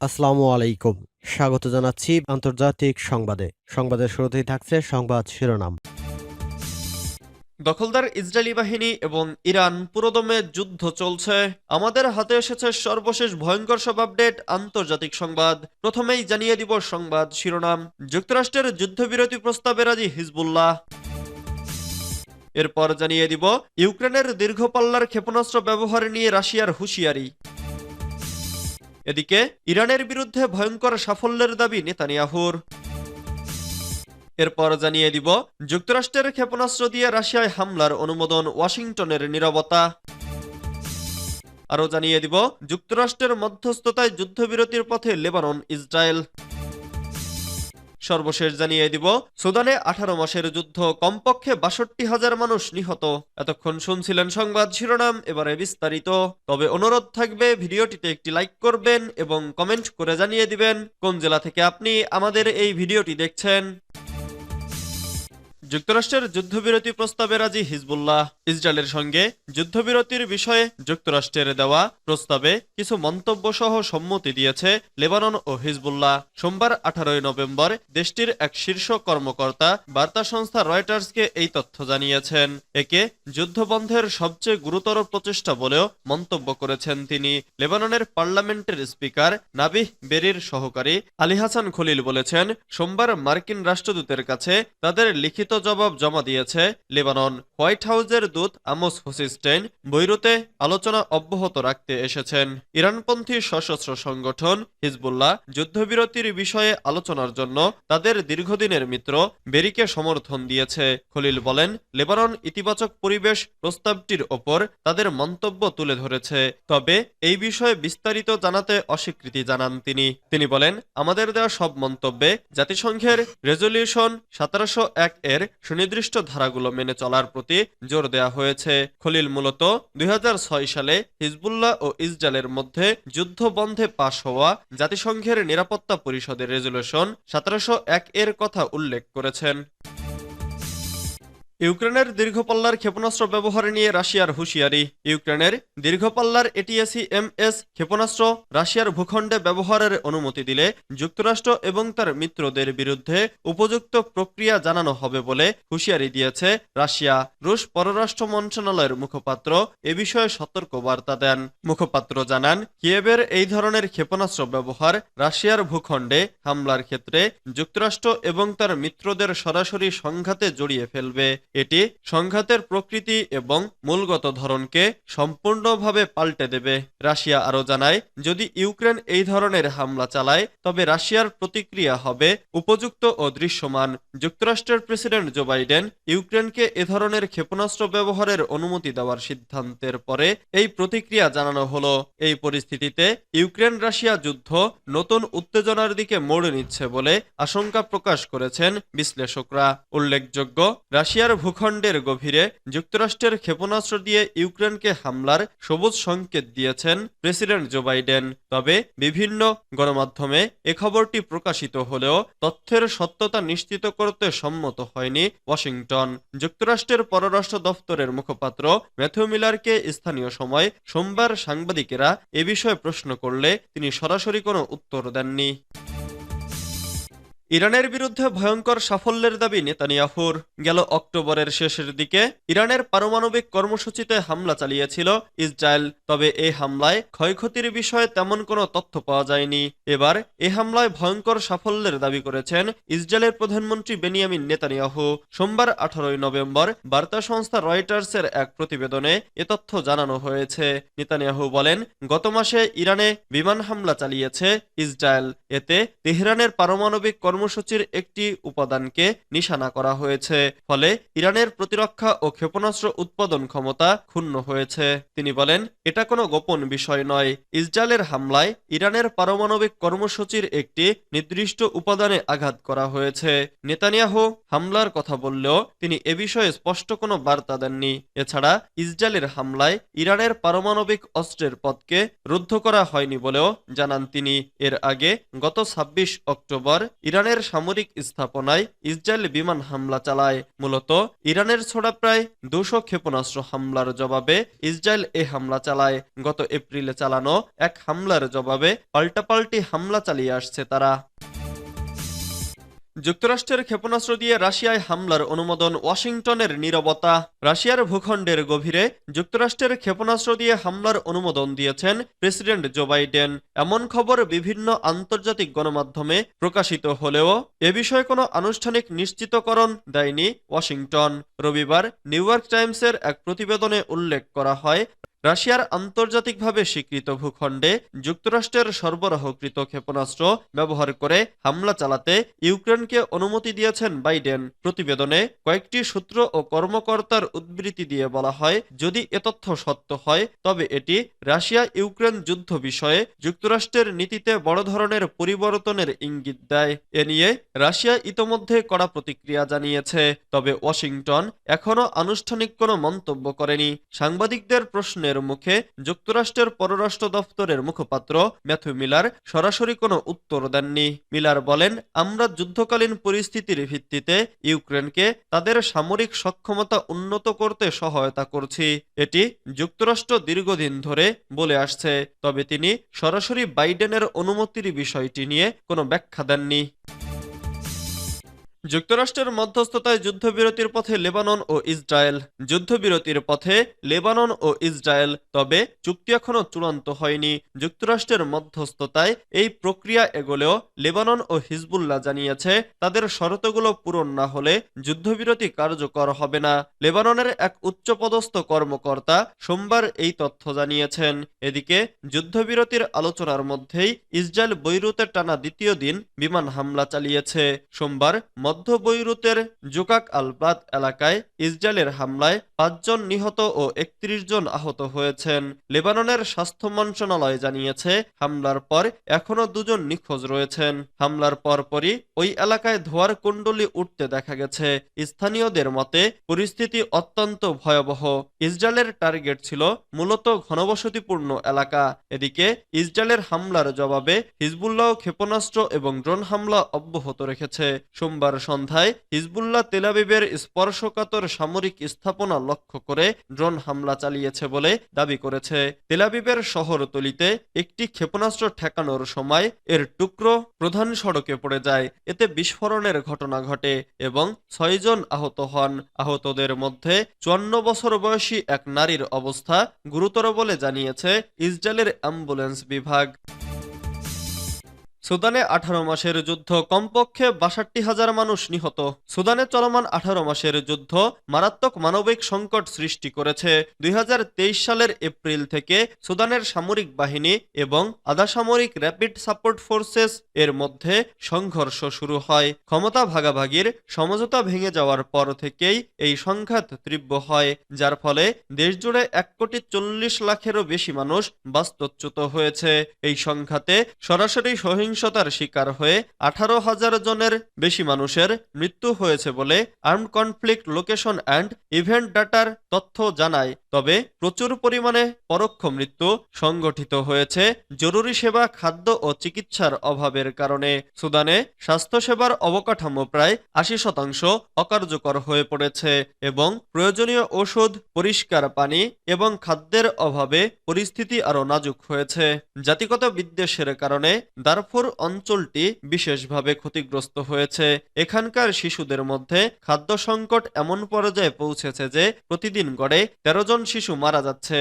আসসালামু আলাইকুম। স্বাগত জানাচ্ছি আন্তর্জাতিক সংবাদে। সংবাদের শুরুতেই থাকছে সংবাদ শিরোনাম। দখলদার ইসরায়েলি বাহিনী এবং ইরান পুরোদমে যুদ্ধ চলছে। আমাদের হাতে এসেছে সর্বশেষ ভয়ঙ্কর সব আপডেট, আন্তর্জাতিক সংবাদ। প্রথমেই জানিয়ে দিব সংবাদ শিরোনাম। যুক্তরাষ্ট্রের যুদ্ধবিরতি প্রস্তাবে রাজি হিজবুল্লাহ। এরপর জানিয়ে দিব ইউক্রেনের দীর্ঘ পাল্লার ক্ষেপণাস্ত্র ব্যবহার নিয়ে রাশিয়ার হুঁশিয়ারি। এদিকে ইরানের বিরুদ্ধে ভয়ঙ্কর সাফল্যের দাবি নেতানিয়াহুর। এরপর জানিয়ে দিব যুক্তরাষ্ট্রের ক্ষেপণাস্ত্র দিয়ে রাশিয়ায় হামলার অনুমোদন, ওয়াশিংটনের নীরবতা। আরও জানিয়ে দিব যুক্তরাষ্ট্রের মধ্যস্থতায় যুদ্ধবিরতির পথে লেবানন, ইসরায়েল। সর্বশেষ জানিয়ে দিব সুদানে 18 মাসের যুদ্ধ, কমপক্ষে 62,000 মানুষ নিহত। এতক্ষণ শুনছিলেন সংবাদ শিরোনাম, এবারে বিস্তারিত। তবে অনুরোধ থাকবে ভিডিওটিতে একটি লাইক করবেন এবং কমেন্ট করে জানিয়ে দিবেন কোন জেলা থেকে আপনি আমাদের এই ভিডিওটি দেখছেন। যুক্তরাষ্ট্রের যুদ্ধবিরতি প্রস্তাবে রাজি হিজবুল্লাহ। ইসরায়েলের সঙ্গে যুদ্ধবিরতির বিষয়ে যুক্তরাষ্ট্রের দেওয়া প্রস্তাবে কিছু মন্তব্য সহ সম্মতি দিয়েছে লেবানন ও হিজবুল্লাহ। সোমবার 18 নভেম্বর দেশটির এক শীর্ষ কর্মকর্তা বার্তা সংস্থা রয়টার্সকে এই তথ্য জানিয়েছেন। একে যুদ্ধবন্ধের সবচেয়ে গুরুতর প্রচেষ্টা বলেও মন্তব্য করেছেন তিনি। লেবাননের পার্লামেন্টের স্পিকার নাবিহ বেরির সহকারী আলী হাসান খলিল বলেছেন, সোমবার মার্কিন রাষ্ট্রদূতের কাছে তাদের লিখিত জবাব জমা দিয়েছে লেবানন। হোয়াইট হাউসের দূত আমোস হোসিস্টেইন বৈরুতে আলোচনা অব্যাহত রাখতে এসেছেন। ইরানপন্থী সশস্ত্র সংগঠন হিজবুল্লাহ যুদ্ধবিরতির বিষয়ে আলোচনার জন্য তাদের দীর্ঘদিনের মিত্র বেরিকে সমর্থন দিয়েছে। খলিল বলেন, লেবানন ইতিবাচক পরিবেশ প্রস্তাবটির ওপর তাদের মন্তব্য তুলে ধরেছে, তবে এই বিষয়ে বিস্তারিত জানাতে অস্বীকৃতি জানান তিনি বলেন, আমাদের দেওয়া সব মন্তব্যে জাতিসংঘের রেজলিউশন 1701 এর সুনির্দিষ্ট ধারাগুলো মেনে চলার প্রতি জোর দেওয়া হয়েছে। খলিল মূলত 2006 সালে হিজবুল্লাহ ও ইসরায়েলের মধ্যে যুদ্ধ বন্ধে পাশ হওয়া জাতিসংঘের নিরাপত্তা পরিষদের রেজলিউশন 1701 এর কথা উল্লেখ করেছেন। ইউক্রেনের দীর্ঘপাল্লার ক্ষেপণাস্ত্র ব্যবহার নিয়ে রাশিয়ার হুঁশিয়ারি। ইউক্রেনের দীর্ঘপাল্লার এটিএসি-এমএস ক্ষেপণাস্ত্র রাশিয়ার ভূখণ্ডে ব্যবহারের অনুমতি দিলে যুক্তরাষ্ট্র এবং তার মিত্রদের বিরুদ্ধে উপযুক্ত প্রক্রিয়া জানানো হবে বলে হুঁশিয়ারি দিয়েছে রাশিয়া। রুশ পররাষ্ট্র মন্ত্রণালয়ের মুখপাত্র এ বিষয়ে সতর্ক বার্তা দেন। মুখপাত্র জানান, কিয়েভের এই ধরনের ক্ষেপণাস্ত্র ব্যবহার রাশিয়ার ভূখণ্ডে হামলার ক্ষেত্রে যুক্তরাষ্ট্র এবং তার মিত্রদের সরাসরি সংঘাতে জড়িয়ে ফেলবে। এটি সংঘাতের প্রকৃতি এবং মূলগত ধরনকে সম্পূর্ণভাবে পাল্টে দেবে। রাশিয়া আরও জানায়, যদি ইউক্রেন এই ধরনের হামলা চালায় তবে রাশিয়ার প্রতিক্রিয়া হবে উপযুক্ত ও দৃশ্যমান। যুক্তরাষ্ট্রের প্রেসিডেন্ট জো বাইডেন ইউক্রেনকে এ ধরনের ক্ষেপণাস্ত্র ব্যবহারের অনুমতি দেওয়ার সিদ্ধান্তের পরে এই প্রতিক্রিয়া জানানো হলো। এই পরিস্থিতিতে ইউক্রেন রাশিয়া যুদ্ধ নতুন উত্তেজনার দিকে মোড় নিচ্ছে বলে আশঙ্কা প্রকাশ করেছেন বিশ্লেষকরা। উল্লেখযোগ্য, রাশিয়ার ভূখণ্ডের গভীরে যুক্তরাষ্ট্রের ক্ষেপণাস্ত্র দিয়ে ইউক্রেনকে হামলার সবুজ সংকেত দিয়েছেন প্রেসিডেন্ট জো বাইডেন। তবে বিভিন্ন গণমাধ্যমে এ খবরটি প্রকাশিত হলেও তথ্যের সত্যতা নিশ্চিত করতে সম্মত হয়নি ওয়াশিংটন। যুক্তরাষ্ট্রের পররাষ্ট্র দফতরের মুখপাত্র ম্যাথিউ মিলারকে স্থানীয় সময় সোমবার সাংবাদিকেরা এ বিষয়ে প্রশ্ন করলে তিনি সরাসরি কোনো উত্তর দেননি। ইরানের বিরুদ্ধে ভয়ঙ্কর সাফল্যের দাবি নেতানিয়াহুর। গেল অক্টোবরের শেষের দিকে ইরানের পারমাণবিক কর্মসূচিতে হামলা চালিয়েছিল ইসরায়েল। তবে এই হামলায় ক্ষয়ক্ষতির বিষয়ে তেমন কোনো তথ্য পাওয়া যায়নি। এবার এ হামলায় ভয়ঙ্কর সাফল্যের দাবি করেছেন ইসরায়েলের প্রধানমন্ত্রী বেনিয়ামিন নেতানিয়াহু। সোমবার 18 নভেম্বর বার্তা সংস্থা রয়টার্সের এক প্রতিবেদনে এ তথ্য জানানো হয়েছে। নেতানিয়াহু বলেন, গত মাসে ইরানে বিমান হামলা চালিয়েছে ইসরায়েল। এতে তেহরানের পারমাণবিক কর্মসূচির একটি উপাদানকে নিশানা করা হয়েছে, ফলে ইরানের প্রতিরক্ষা ও ক্ষেপণাস্ত্র উৎপাদন ক্ষমতা ক্ষুণ্ণ হয়েছে। তিনি বলেন, এটা কোনো গোপন বিষয় নয়। ইসরায়েলের হামলায় ইরানের পারমাণবিক কর্মসূচির একটি নির্দিষ্ট উপাদানে আঘাত করা হয়েছে। নেতানিয়াহু হামলার কথা বললেও তিনি এ বিষয়ে স্পষ্ট কোনো বার্তা দেননি। এছাড়া ইসরায়েলের হামলায় ইরানের পারমাণবিক অস্ত্রের পথকে রুদ্ধ করা হয়নি বলেও জানান তিনি। এর আগে গত 26 অক্টোবর ইরানের ইরানের সামরিক স্থাপনায় ইসরায়েল বিমান হামলা চালায়। মূলত ইরানের ছোড়া প্রায় 200 ক্ষেপণাস্ত্র হামলার জবাবে ইসরায়েল এ হামলা চালায়। গত এপ্রিলে চালানো এক হামলার জবাবে পাল্টাপাল্টি হামলা চালিয়ে আসছে তারা। যুক্তরাষ্ট্রের ক্ষেপণাস্ত্র দিয়ে রাশিয়ায় হামলার অনুমোদন, ওয়াশিংটনের নীরবতা। রাশিয়ার ভূখণ্ডের গভীরে যুক্তরাষ্ট্রের ক্ষেপণাস্ত্র দিয়ে হামলার অনুমোদন দিয়েছেন প্রেসিডেন্ট জো বাইডেন। এমন খবর বিভিন্ন আন্তর্জাতিক গণমাধ্যমে প্রকাশিত হলেও এ বিষয়ে কোনো আনুষ্ঠানিক নিশ্চিতকরণ দেয়নি ওয়াশিংটন। রবিবার নিউ ইয়র্ক টাইমসের এক প্রতিবেদনে উল্লেখ করা হয়, রাশিয়ার আন্তর্জাতিকভাবে স্বীকৃত ভূখণ্ডে যুক্তরাষ্ট্রের সরবরাহকৃত ক্ষেপণাস্ত্র ব্যবহার করে হামলা চালাতে ইউক্রেনকে অনুমতি দিয়েছেন বাইডেন। প্রতিবেদনে কয়েকটি সূত্র ও কর্মকর্তার উদ্ধৃতি দিয়ে বলা হয়, যদি এ তথ্য সত্য হয় তবে এটি রাশিয়া ইউক্রেন যুদ্ধ বিষয়ে যুক্তরাষ্ট্রের নীতিতে বড় ধরনের পরিবর্তনের ইঙ্গিত দেয়। এ নিয়ে রাশিয়া ইতোমধ্যে কড়া প্রতিক্রিয়া জানিয়েছে, তবে ওয়াশিংটন এখনও আনুষ্ঠানিক কোনো মন্তব্য করেনি। সাংবাদিকদের প্রশ্নের মুখে যুক্তরাষ্ট্রের পররাষ্ট্র দপ্তরের মুখপাত্র ম্যাথু মিলার সরাসরি কোনো উত্তর দেননি। মিলার বলেন, আমরা যুদ্ধকালীন পরিস্থিতির ভিত্তিতে ইউক্রেনকে তাদের সামরিক সক্ষমতা উন্নত করতে সহায়তা করছি। এটি যুক্তরাষ্ট্র দীর্ঘদিন ধরে বলে আসছে, তবে তিনি সরাসরি বাইডেনের অনুমতির বিষয়টি নিয়ে কোনো ব্যাখ্যা দেননি। যুক্তরাষ্ট্রের মধ্যস্থতায় যুদ্ধবিরতির পথে লেবানন ও ইসরায়েল। যুদ্ধবিরতির পথে লেবানন ও ইসরায়েল, তবে চুক্তি এখনো চূড়ান্ত হয়নি। যুক্তরাষ্ট্রের মধ্যস্থতায় এই প্রক্রিয়া এগোলেও লেবানন ও হিজবুল্লাহ জানিয়েছে তাদের শর্তগুলো পূরণ না হলে যুদ্ধবিরতি কার্যকর হবে না। লেবাননের এক উচ্চপদস্থ কর্মকর্তা সোমবার এই তথ্য জানিয়েছেন। এদিকে যুদ্ধবিরতির আলোচনার মধ্যেই ইসরায়েল বৈরুতে টানা দ্বিতীয় দিন বিমান হামলা চালিয়েছে। সোমবার মধ্য বৈরুতের জুকাক আল-বাদ এলাকায় ইসরায়েলের হামলায় 5 জন নিহত ও 31 জন আহত হয়েছেন। লেবাননের স্বাস্থ্য মন্ত্রণালয় জানিয়েছে, হামলার পর এখনো 2 জন নিখোঁজ রয়েছেন। হামলার পরপরই ওই এলাকায় ধোঁয়ার কুণ্ডলী উঠতে দেখা গেছে। স্থানীয়দের মতে পরিস্থিতি অত্যন্ত ভয়াবহ। ইসরায়েলের টার্গেট ছিল মূলত ঘনবসতিপূর্ণ এলাকা। এদিকে ইসরায়েলের হামলার জবাবে হিজবুল্লাহ ক্ষেপণাস্ত্র এবং ড্রোন হামলা অব্যাহত রেখেছে। সোমবার সন্ধ্যায় হিজবুল্লাহ তেল আবিবের স্পর্শকাতর সামরিক স্থাপনা লক্ষ্য করে ড্রোন হামলা চালিয়েছে বলে দাবি করেছে। তেল আবিবের শহরতলিতে একটি ক্ষেপণাস্ত্র ঠেকানোর সময় এর টুকরো প্রধান সড়কে পড়ে যায়। এতে বিস্ফোরণের ঘটনা ঘটে এবং 6 জন আহত হন। আহতদের মধ্যে 54 বছর বয়সী এক নারীর অবস্থা গুরুতর বলে জানিয়েছে ইসরায়েলের অ্যাম্বুলেন্স বিভাগ। সুদানে 18 মাসের যুদ্ধ, কমপক্ষে 62,000 মানুষ নিহত। সুদানে চলমান 18 মাসের যুদ্ধ মারাত্মক মানবিক সংকট সৃষ্টি করেছে। 2023 সালের এপ্রিল থেকে সুদানের সামরিক বাহিনী এবং আধাসামরিক র্যাপিড সাপোর্ট ফোর্সেস এর মধ্যে সংঘর্ষ শুরু হয়। ক্ষমতা ভাগাভাগির সমঝোতা ভেঙে যাওয়ার পর থেকেই এই সংঘাত তীব্র হয়, যার ফলে দেশজুড়ে 1,40,00,000-এরও বেশি মানুষ বাস্তুচ্যুত হয়েছে। এই সংঘাতে সরাসরি সহিংসতার শিকার হয়ে 18,000 জনের বেশি মানুষের মৃত্যু হয়েছে বলে armed conflict location and event ডাটার তথ্য জানায়। তবে প্রচুর পরিমাণে পরোক্ষ মৃত্যু সংঘটিত হয়েছে জরুরি সেবা, খাদ্য ও চিকিৎসার অভাবের কারণে। সুদানে স্বাস্থ্যসেবার অবকাঠামো প্রায় 80% অকার্যকর হয়ে পড়েছে এবং প্রয়োজনীয় ওষুধ, পরিষ্কার পানি এবং খাদ্যের অভাবে পরিস্থিতি আরও নাজুক হয়েছে। জাতিগত বিদ্বেষের কারণে দারফুর অঞ্চলটি বিশেষভাবে ক্ষতিগ্রস্ত হয়েছে। এখানকার শিশুদের মধ্যে খাদ্য সংকট এমন পর্যায়ে পৌঁছেছে যে প্রতিদিন গড়ে 13 জন শিশু মারা যাচ্ছে।